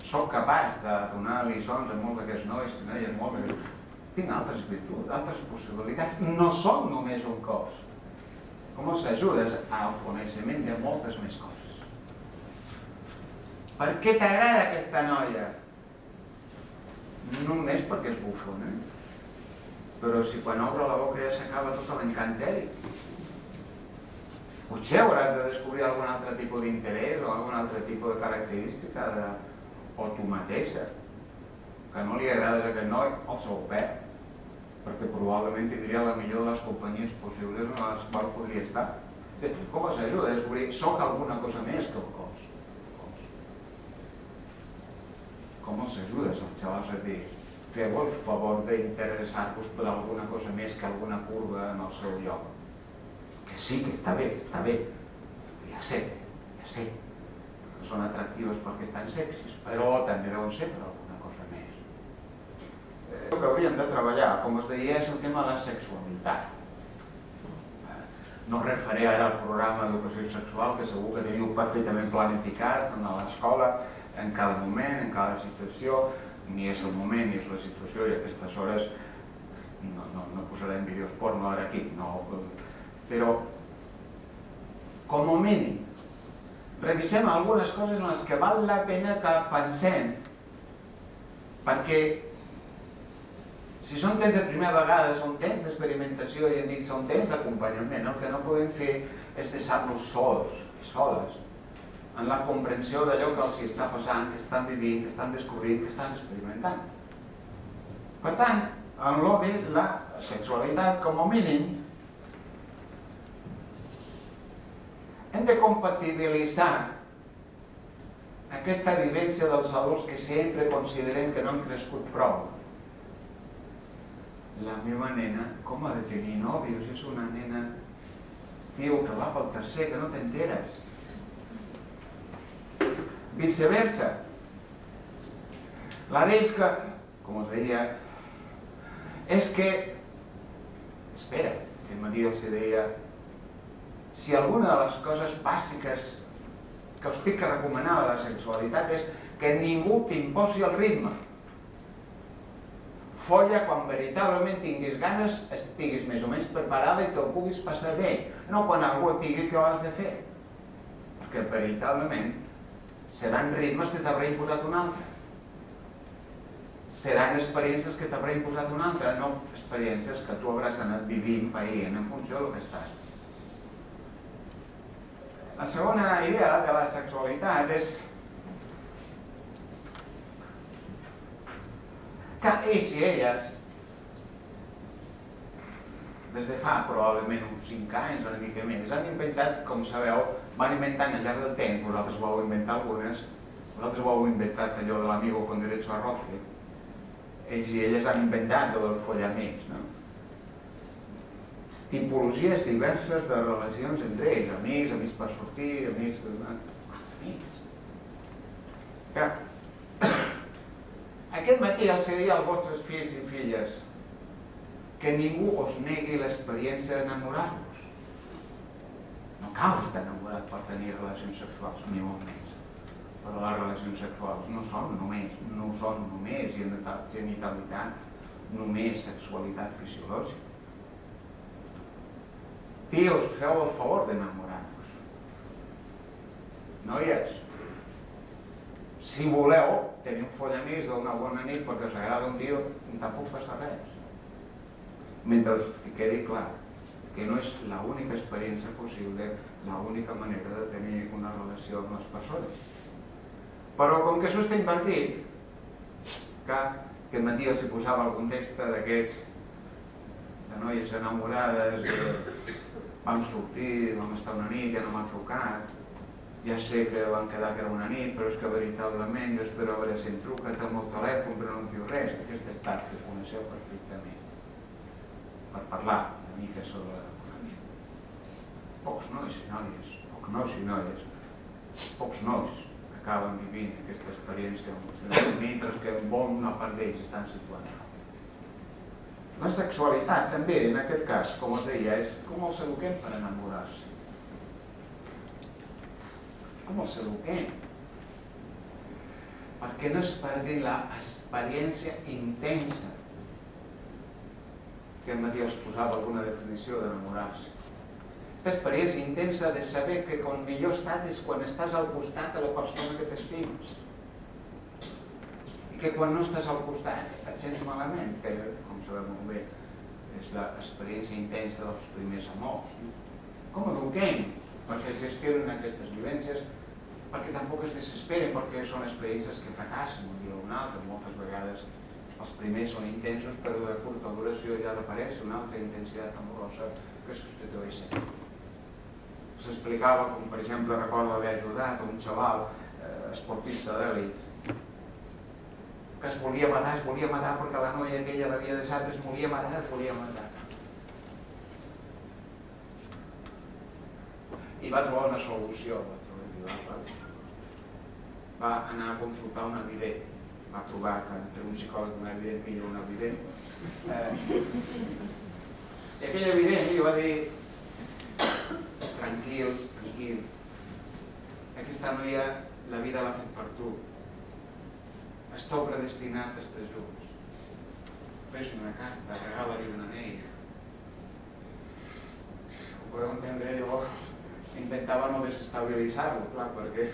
Soc capaç de donar lliçons a molts d'aquests nois i noies, tinc altres virtuts, altres possibilitats. No som només un cos. Com els ajudes al coneixement de moltes més coses. Per què t'agrada aquesta noia? Només perquè és bufona. Però si quan obre la boca ja s'acaba tot l'encanteri. Potser hauràs de descobrir algun altre tipus d'interès o algun altre tipus de característica o tu mateixa, que no li agrades a aquest noi, el seu pet, perquè probablement tindria la millor de les companyies possibles en les quals podria estar. Com els ajuda a descobrir? Soc alguna cosa més que el cos. Com els ajudes als xavals a dir, feu el favor d'interessar-vos per alguna cosa més que alguna curva en el seu lloc? Que sí, que està bé, ja sé, que són atractives perquè estan sexis, però també deuen ser per alguna cosa més. El que hauríem de treballar, com us deia, és el tema de la sexualitat. No referé ara al programa d'educació sexual, que segur que teniu perfectament planificat a l'escola, en cada moment, en cada situació, ni és el moment ni és la situació, i a aquestes hores no posarem vídeos porno ara aquí, però com a mínim revisem algunes coses en les que val la pena que pensem, perquè si són temps de primera vegada, són temps d'experimentació i hem dit són temps d'acompanyament, el que no podem fer és deixar-los sols i soles en la comprensió d'allò que els està passant, que estan vivint, que estan descobrint, que estan experimentant. Per tant, en l'obvi, la sexualitat, com a mínim, hem de compatibilitzar aquesta vivència dels adults que sempre considerem que no han crescut prou. La meva nena, com ha de tenir nòvios? És una nena, tio, que va pel tercer, que no t'enteres. Viceversa. La d'ells que, com us deia, és que, espera, aquest matí els deia, si alguna de les coses bàsiques que us tinc que recomanar de la sexualitat és que ningú t'imposi el ritme. Folla quan veritablement tinguis ganes, estiguis més o menys preparada i te'l puguis passar bé, no quan algú et digui que ho has de fer. Perquè veritablement seran ritmes que t'haurà imposat un altre. Seran experiències que t'haurà imposat un altre, no experiències que tu hauràs anat vivint, veient, en funció del que estàs. La segona idea de la sexualitat és que ells i elles, des de fa probablement uns 5 anys, una mica més, han inventat, com sabeu, van inventant al llarg del temps, vosaltres vau inventar algunes, vosaltres ho heu inventat allò de l'amigo con derecho a roce, ells i elles han inventat el follamés, no? Tipologies diverses de relacions entre ells, amics per sortir, amics... Que aquest matí els diria als vostres fills i filles que ningú us negui l'experiència d'enamorar-vos. No cal estar enamorat per tenir relacions sexuals, ni molt més. Però les relacions sexuals no són només genitalitat, només sexualitat fisiològica. Tios, feu el favor d'enamorar-vos. Noies, si voleu tenir un follamís d'una bona nit perquè us agrada un tio, tampoc passa res. Mentre us quedi clar que no és l'única experiència possible, l'única manera de tenir una relació amb les persones. Però com que això està invertit, que aquest matí els hi posava el context d'aquests de noies enamorades, vam sortir, vam estar una nit, ja no m'han trucat, ja sé que van quedar que era una nit, però és que veritablement jo espero a veure si em truca, té el meu telèfon però no em diu res, aquest estat que coneixeu perfectament, per parlar una mica sobre l'economia. Pocs nois i noies, pocs nois acaben vivint aquesta experiència emocional, mentre que bona part d'ells estan situats. La sexualitat també, en aquest cas, com us deia, és com els eduquem per enamorar-se. Com els eduquem? Perquè no es perdi l'experiència intensa. Aquest matí els posava alguna definició d'enamorar-se. Aquesta experiència intensa de saber que quan millor estat és quan estàs al costat de la persona que t'estimes. I que quan no estàs al costat et sents malament, que, com sabeu molt bé, és l'experiència intensa dels primers amors. Com eduquem perquè gestionen aquestes vivències, perquè tampoc es desesperen, perquè són experiències que fracassen un dia o un altre. Moltes vegades els primers són intensos, però de curta duració ja ha d'aparèixer una altra intensitat amorosa que substitueix sempre. S'explicava com, per exemple, recordo haver ajudat un xaval esportista d'èlit que es volia matar perquè la noia aquella l'havia deixat, es volia matar. I va trobar una solució. Va anar a consultar una vident. Va trobar que entre un psicòleg i una vident millor una vident. I aquella vident li va dir: tranquil, aquesta noia la vida l'ha fet per tu. Esteu predestinat a estar junts. Fes una carta, regala-li un anell. Ho podeu entendre, llavors intentava no desestabilitzar-lo, clar, perquè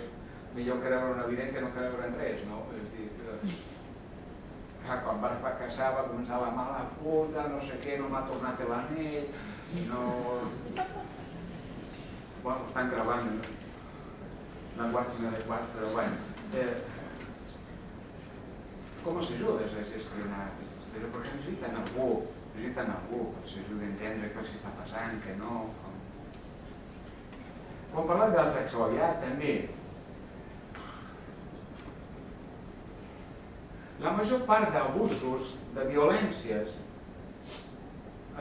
millor creure una evident que no creure en res, no? És a dir, quan va fracassar va començar la mala puta, no sé què, no m'ha tornat l'anell, no... Bueno, estan gravant, no? Llenguatge inadequat, però bueno. Com els ajudes a gestionar aquesta història? Perquè necessiten algú que els ajudi a entendre què els està passant, què no. Quan parlem de la sexualitat, també, la major part d'abusos, de violències,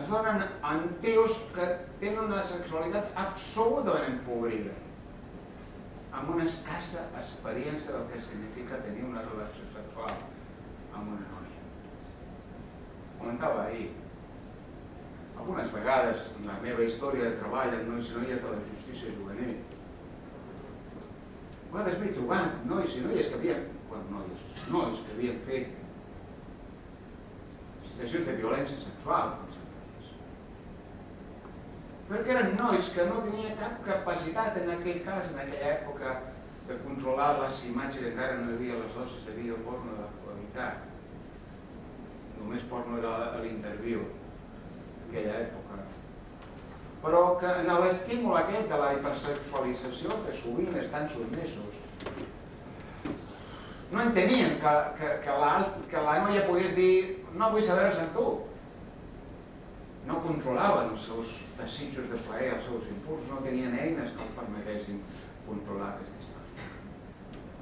es donen en tios que tenen una sexualitat absolutament empobrida, amb una escassa experiència del que significa tenir una relació sexual amb una noia. Comentava ahir, algunes vegades en la meva història de treball amb nois i noies de la justícia juvenil, a vegades m'he trobat nois i noies que havien, nois que havien fet situacions de violència sexual, perquè eren nois que no tenien cap capacitat en aquell cas, en aquella època, de controlar les imatges, encara no hi havia les dosis de vídeo porno de l'actualitat. Només porno era a l'interviu d'aquella època. Però que en l'estímul aquest de la hipersexualització, que sovint estan sotmesos, no entenien que la noia pogués dir no vull saber-se amb tu. No controlaven els seus desitjos de plaer, els seus impulsos, no tenien eines que els permetessin controlar aquesta història.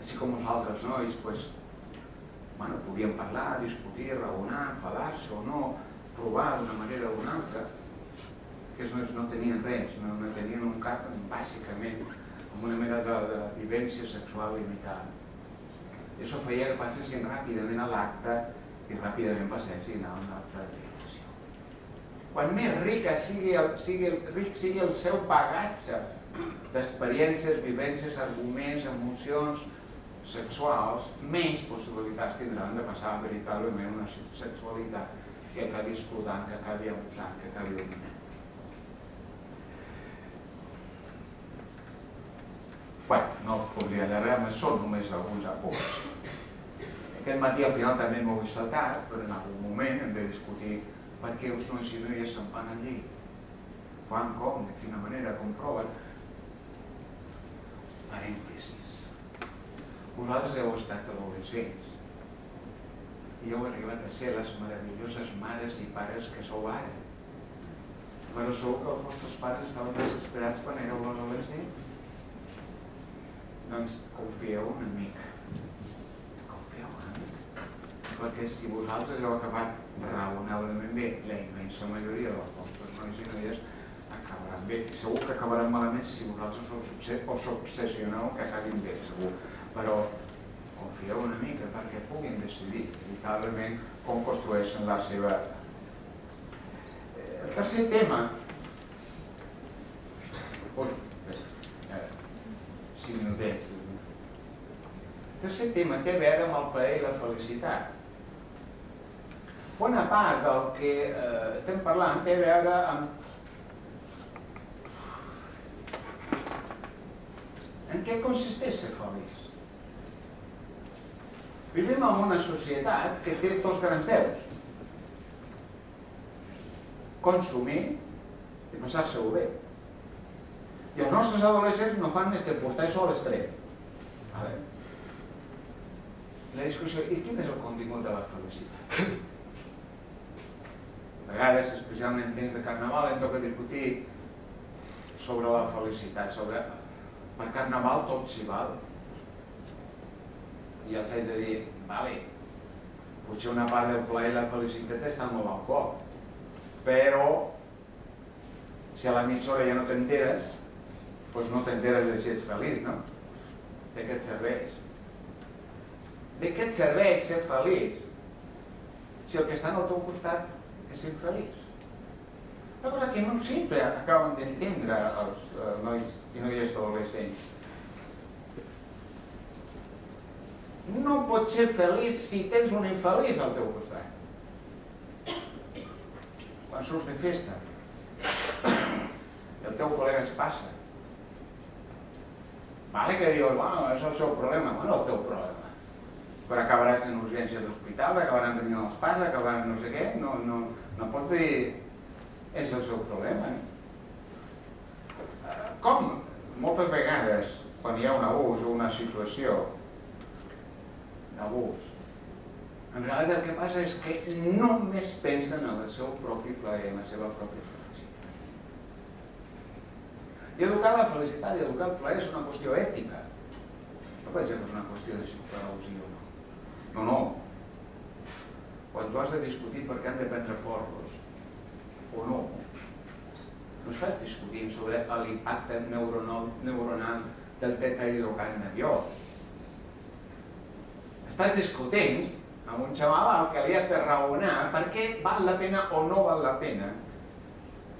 així com els altres nois, podien parlar, discutir, raonar, enfadar-se o no, provar d'una manera o d'una altra. Aquests nois no tenien res, no tenien un cap, bàsicament, amb una mena de vivència sexual limitada. I això feia que passessin ràpidament a l'acte i ràpidament passessin a un acte de violació. Quan més ric sigui el seu bagatge d'experiències, vivències, arguments, emocions sexuals, menys possibilitats tindran de passar veritablement una sexualitat que acabi explotant, que acabi abusant, que acabi dominant. No podria allargar més, són només alguns apunts. Aquest matí al final també m'ho he saltat, però en algun moment hem de discutir per què els nois i noies se'n van al llit. Quan, com, de quina manera, com proven. Parèntesis. Vosaltres heu estat adolescents i heu arribat a ser les meravelloses mares i pares que sou ara. Però segur que els vostres pares estaven desesperats quan éreu adolescents. Doncs confieu una mica. Perquè si vosaltres heu acabat raonablement bé, la immensa majoria dels vostres nois i noies acabaran bé. Segur que acabaran malament si vosaltres us obsessioneu que acabin bé, segur. Però confieu una mica perquè puguin decidir veritablement com construeixen la seva... El tercer tema... 5 minutets. El tercer tema té a veure amb el plaer i la felicitat. Bona part del que estem parlant té a veure amb en què consisteix ser feliç. Vivim en una societat que té dos grans déus. Consumir i passar-se-ho bé. I els nostres adolescents no fan més que portar això a l'extrem. La discussió, i quin és el contingut de la felicitat? A vegades, especialment en temps de Carnaval, hem de discutir sobre la felicitat, sobre per Carnaval tot s'hi val. I els haig de dir, vale, potser una part del plaer i la felicitat està molt al cop, però si a la mitja hora ja no t'enteres, doncs no t'enteres de si ets feliç, no? De què et serveix? De què et serveix ser feliç si el que està al teu costat és infeliç? Una cosa que no sempre acaben d'entendre els nois i noies adolescents. No pots ser feliç si tens un infeliç al teu costat. Quan surts de festa i el teu col·lega es passa, vale que dius, bueno, és el seu problema, bueno, el teu problema. Però acabaràs en urgències d'hospital, acabaran tenint els pares, acabaran no sé què, no pots dir, és el seu problema. Com moltes vegades, quan hi ha un abús o una situació d'abús, en realitat el que passa és que només pensen en el seu propi plaer, en la seva pròpia felicitat. I educar la felicitat i educar el plaer és una qüestió ètica. No pensem que és una qüestió de si ho preus o no. No. Quan tu has de discutir per què han de prendre porros o no, no estàs discutint sobre l'impacte neuronal del tetahidrocannabiol. Estàs discutint amb un xaval al que li has de raonar per què val la pena o no val la pena,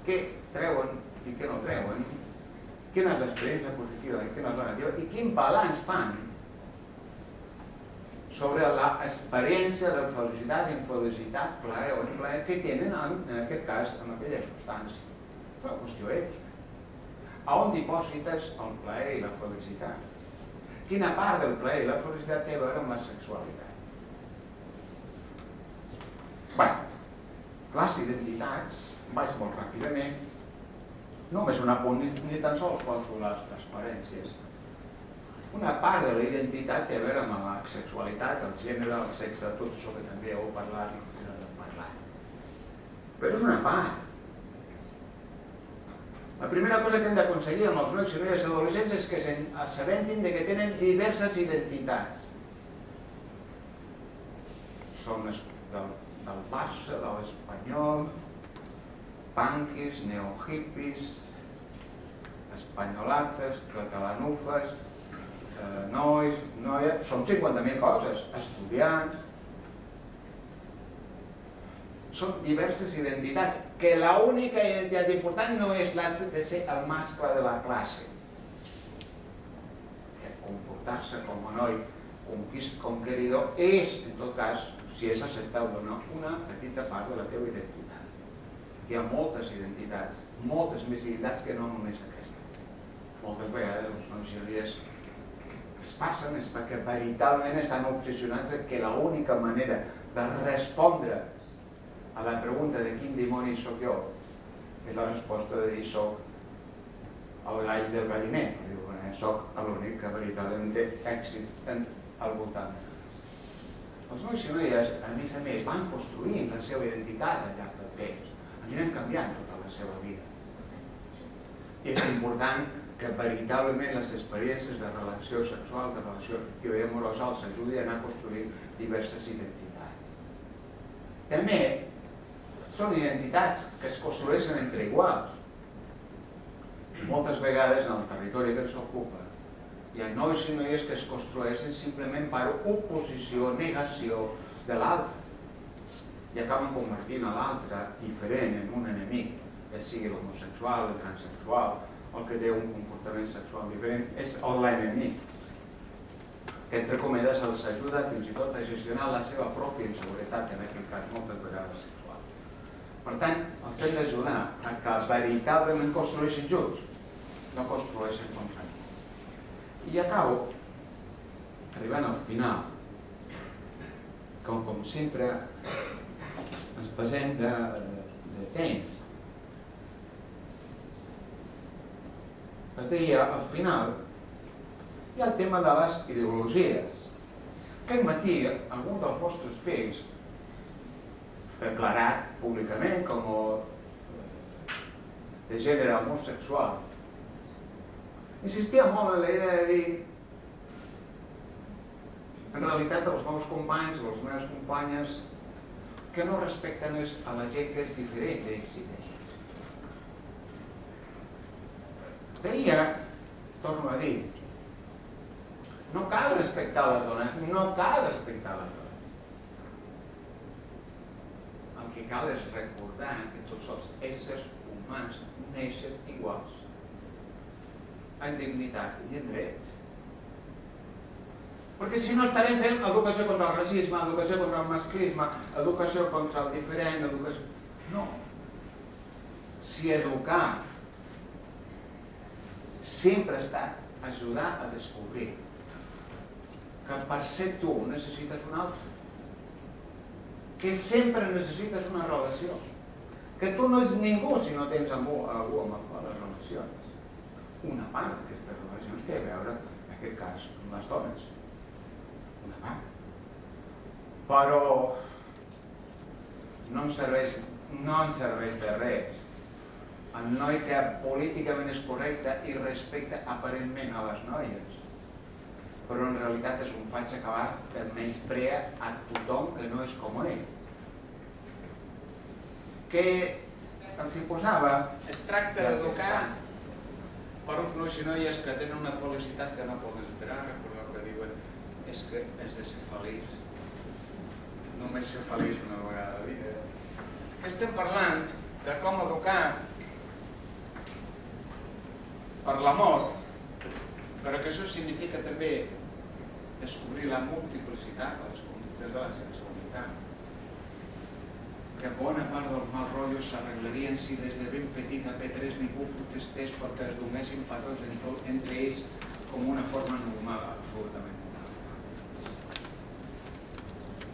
què treuen i què no treuen, quina és l'experiència positiva i quina és la negativa i quin balanç fan sobre l'experiència de felicitat, infelicitat, plaer o implaer que tenen en aquest cas amb aquella substància. És una qüestió ètica. A on diposites el plaer i la felicitat? Quina part del plaer i la felicitat té a veure amb la sexualitat? Bé, les identitats, vaig molt ràpidament, només un apunt ni tan sols poso les transparències. Una part de la identitat té a veure amb la sexualitat, el gènere, el sexe, tot això que també heu parlat i que heu parlat. Però és una part. La primera cosa que hem d'aconseguir amb els nois i noies adolescents és que s'assabentin de que tenen diverses identitats. Són del Barça, de l'Espanyol, punquis, neohippies, espanyolates, catalanufes, nois, noies, són 50.000 coses, estudiants. Són diverses identitats, que l'única identitat important no és la de ser el mascle de la classe. Comportar-se com a noi conqueridor és, en tot cas, si és acceptable o no, una petita part de la teva identitat. Hi ha moltes identitats, moltes més identitats que no només aquesta. Moltes vegades els nois i noies es passen és perquè veritablement estan obsessionats que l'única manera de respondre a la pregunta de quin dimoni sóc jo és la resposta de dir soc el gall del galliner, soc l'únic que veritablement té èxit al voltant. Els nois i noies, a més, van construint la seva identitat al llarg del temps, aniran canviant tota la seva vida. I és important que veritablement les experiències de relació sexual, de relació afectiva i amorosa els ajudin a anar construint diverses identitats. També són identitats que es construeixen entre iguals. Moltes vegades en el territori que ens ocupa hi ha nois i noies que es construeixen simplement per oposició, negació de l'altre i acaben convertint a l'altre diferent en un enemic, ja sigui l'homosexual, el transsexual, el que té un comportament sexual diferent, és l'enemic. Entre cometes els ajuda fins i tot a gestionar la seva pròpia inseguretat, en aquest cas moltes vegades sexual. Per tant, els hem d'ajudar a que veritablement construeixin junts, no construeixin contra mi. I acabo, arribant al final, com sempre ens passem de temps. Es deia, al final, hi ha el tema de les ideologies. Aquest matí, algun dels vostres fills, declarat públicament com de gènere homosexual, insistia molt en la idea de dir en realitat els meus companys o les meves companyes que no respecten a la gent que és diferent d'ells i d'elles. Deia, torno a dir, no cal respectar les dones, no cal respectar les dones. El que cal és recordar que tots els éssers humans neixen iguals, en dignitat i en drets. Perquè si no estarem fent educació contra el racisme, educació contra el masclisme, educació contra el diferent, educació... No. Si educar sempre ha estat ajudar a descobrir que per ser tu necessites un altre, que sempre necessites una relació, que tu no ets ningú si no tens algú amb les relacions. Una part d'aquestes relacions té a veure, en aquest cas, amb les dones. Una part. Però no ens serveix de res el noi que políticament és correcte i respecta aparentment a les noies, però en realitat és un faig acabat que menysprea a tothom que no és com ell. Que els hi posava, es tracta d'educar per uns nois i noies que tenen una felicitat que no poden esperar. Recordeu que diuen és que has de ser feliç, només ser feliç una vegada a la vida. Estem parlant de com educar per l'amor, però que això significa també descobrir la multiplicitat de les conductes de la sexualitat. Que bona part dels mal rotllos s'arreglarien si des de ben petit a P3 ningú protestés perquè es donessin petons entre ells com una forma normal, absolutament normal.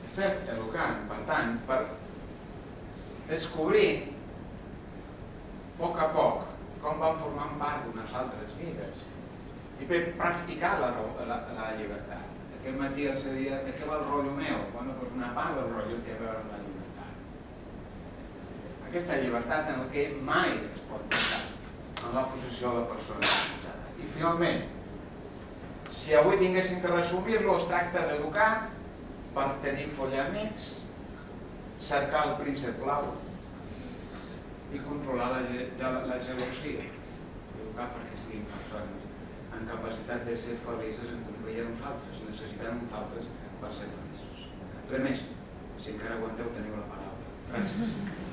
Estem educant, per tant, per descobrir a poc com van formant part d'unes altres vides i per practicar la llibertat. Aquest matí els deia, de què va el rotllo meu? Bueno, doncs una part del rotllo té a veure amb la llibertat. Aquesta llibertat en la que mai es pot pensar, en la posició de la persona desitjada. I finalment, si avui tinguéssim que resumir-lo, es tracta d'educar per tenir follamics, cercar el príncep blau i controlar la gelosia. Educar perquè siguin persones amb capacitat de ser felices en companyia de nosaltres, necessitant nosaltres per ser feliços. Res més, si encara aguanteu teniu la paraula. Gràcies.